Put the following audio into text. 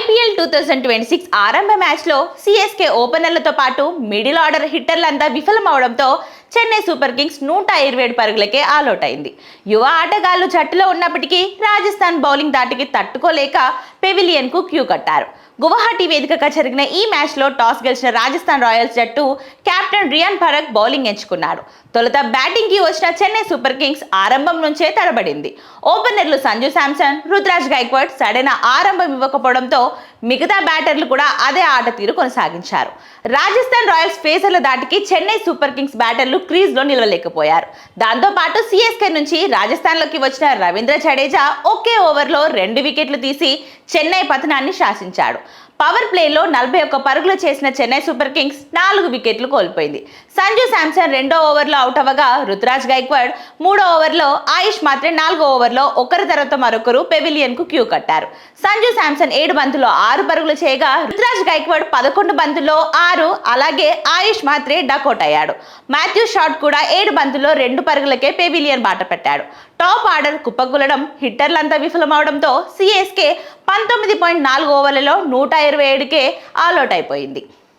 IPL 2026 ఆరంభ మ్యాచ్లో CSK ఓపెనర్లతో పాటు మిడిల్ ఆర్డర్ హిట్టర్లంతా విఫలమవడంతో చెన్నై సూపర్ కింగ్స్ 127 పరుగులకే ఆలౌట్ అయింది. యువ ఆటగాళ్లు జట్టులో ఉన్నప్పటికీ రాజస్థాన్ బౌలింగ్ దాటికి తట్టుకోలేక పెవిలియన్కు క్యూ కట్టారు. గువాహటి వేదికగా జరిగిన ఈ మ్యాచ్లో టాస్ గెలిచిన రాజస్థాన్ రాయల్స్ జట్టు కెప్టెన్ రియాన్ పరాగ్ బౌలింగ్ ఎంచుకున్నాడు. తొలుత బ్యాటింగ్కి వచ్చిన చెన్నై సూపర్ కింగ్స్ ఆరంభం నుంచే తడబడింది. ఓపెనర్లు సంజు శాంసన్, రుతురాజ్ గైక్వాడ్ సరైన ఆరంభం ఇవ్వకపోవడంతో మిగతా బ్యాటర్లు కూడా అదే ఆట తీరు కొనసాగించారు. రాజస్థాన్ రాయల్స్ పేసర్ల దాటికి చెన్నై సూపర్ కింగ్స్ బ్యాటర్లు క్రీజ్లో నిలవలేకపోయారు. దాంతోపాటు సిఎస్కే నుంచి రాజస్థాన్లోకి వచ్చిన రవీంద్ర జడేజా ఒకే ఓవర్లో 2 వికెట్లు తీసి చెన్నై పతనాన్ని శాసించాడు. పవర్ ప్లేలో 41 పరుగులు చేసిన చెన్నై సూపర్ కింగ్స్ 4 వికెట్లు కోల్పోయింది. సంజు శాంసన్ 2వ ఓవర్లో అవుట్ అవ్వగా రుతురాజ్ గైక్వాడ్ 3వ ఓవర్లో, ఆయుష్ మాత్రే 4వ ఓవర్లో ఒకరి తర్వాత మరొకరు పెవిలియన్కు క్యూ కట్టారు. సంజు శాంసన్ 7 బంతుల్లో 6 పరుగులు చేయగా రుతురాజ్ గైక్వాడ్ 11 బంతుల్లో 6, అలాగే ఆయుష్ మాత్రే డకౌట్ అయ్యాడు. మాథ్యూ షాట్ కూడా 7 బంతుల్లో 2 పరుగులకే పెవిలియన్ బాట పెట్టాడు. టాప్ ఆర్డర్ కుప్పకూలడం, హిట్టర్లంతా విఫలమవడంతో సిఎస్కే 19.4 ఓవర్లలో 127కే ఆల్అౌట్ అయిపోయింది.